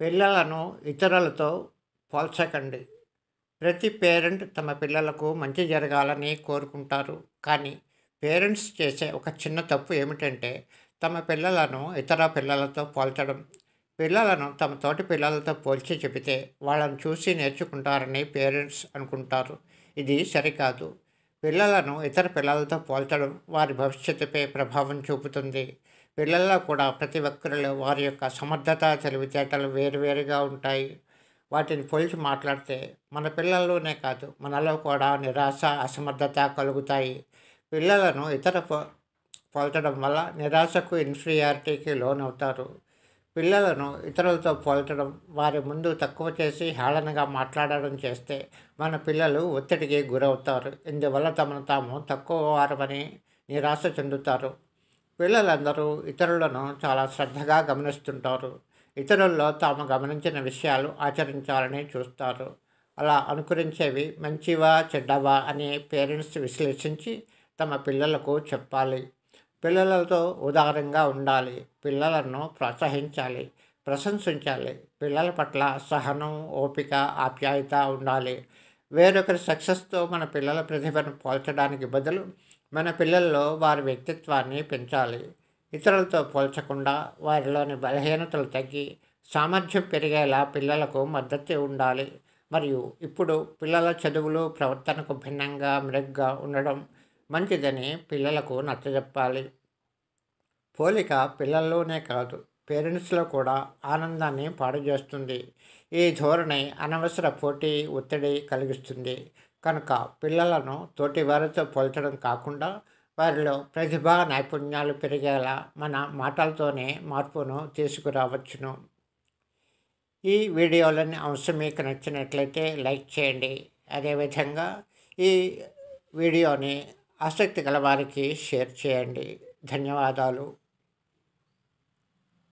పిల్లలను ఇతరులతో పోల్చకండి. ప్రతి పేరెంట్ తమ పిల్లలకు మంచి జరగాలని కోరుకుంటారు. కానీ పేరెంట్స్ చేసే ఒక చిన్న తప్పు ఏమిటంటే తమ పిల్లలను ఇతర పిల్లలతో పోల్చడం. పిల్లలను తమ తోటి పిల్లలతో పోల్చి చెబితే వాళ్ళని చూసి నేర్చుకుంటారని పేరెంట్స్ అనుకుంటారు. ఇది సరికాదు. పిల్లలను ఇతర పిల్లలతో పోల్చడం వారి భవిష్యత్తుపై ప్రభావం చూపుతుంది. పిల్లల్లో కూడా ప్రతి ఒక్కరిలో వారి యొక్క సమర్థత, తెలివితేటలు వేరువేరుగా ఉంటాయి. వాటిని పోల్చి మాట్లాడితే మన పిల్లల్లోనే కాదు మనలో కూడా నిరాశ, అసమర్థత కలుగుతాయి. పిల్లలను పోల్చడం వల్ల నిరాశకు, ఇన్ఫీరియారిటీకి లోనవుతారు. పిల్లలను ఇతరులతో పోల్చడం, వారి ముందు తక్కువ చేసి హేళనగా మాట్లాడడం చేస్తే మన పిల్లలు ఒత్తిడికి గురవుతారు. ఇందువల్ల తమను తాము తక్కువ వారమని నిరాశ చెందుతారు. పిల్లలందరూ ఇతరులను చాలా శ్రద్ధగా గమనిస్తుంటారు. ఇతరుల్లో తాము గమనించిన విషయాలు ఆచరించాలని చూస్తారు. అలా అనుకరించేవి మంచివా చెడ్డవా అని పేరెంట్స్ విశ్లేషించి తమ పిల్లలకు చెప్పాలి. పిల్లలతో ఉదారంగా ఉండాలి. పిల్లలను ప్రోత్సహించాలి, ప్రశంసించాలి. పిల్లల పట్ల సహనం, ఓపిక, ఆప్యాయత ఉండాలి. వేరొకరి సక్సెస్తో మన పిల్లల ప్రతిభను పోల్చడానికి బదులు మన పిల్లల్లో వారి వ్యక్తిత్వాన్ని పెంచాలి. ఇతరులతో పోల్చకుండా వారిలోని బలహీనతలు తగ్గి సామర్థ్యం పెరిగేలా పిల్లలకు మద్దతు ఉండాలి. మరియు ఇప్పుడు పిల్లల చదువులు ప్రవర్తనకు భిన్నంగా, మెరుగ్గా ఉండడం మంచిదని పిల్లలకు నచ్చజెప్పాలి. పోలిక పిల్లల్లోనే కాదు పేరెంట్స్లో కూడా ఆనందాన్ని పాడు చేస్తుంది. ఈ ధోరణి అనవసర పోటీ, ఒత్తిడి కలిగిస్తుంది. కనుక పిల్లలను తోటి వారితో పోల్చడం కాకుండా వారిలో ప్రతిభా నైపుణ్యాలు పెరిగేలా మన మాటలతోనే మార్పును తీసుకురావచ్చును. ఈ వీడియోలోని అంశం మీకు నచ్చినట్లయితే లైక్ చేయండి. అదేవిధంగా ఈ వీడియోని ఆసక్తి గల వారికి షేర్ చేయండి. ధన్యవాదాలు.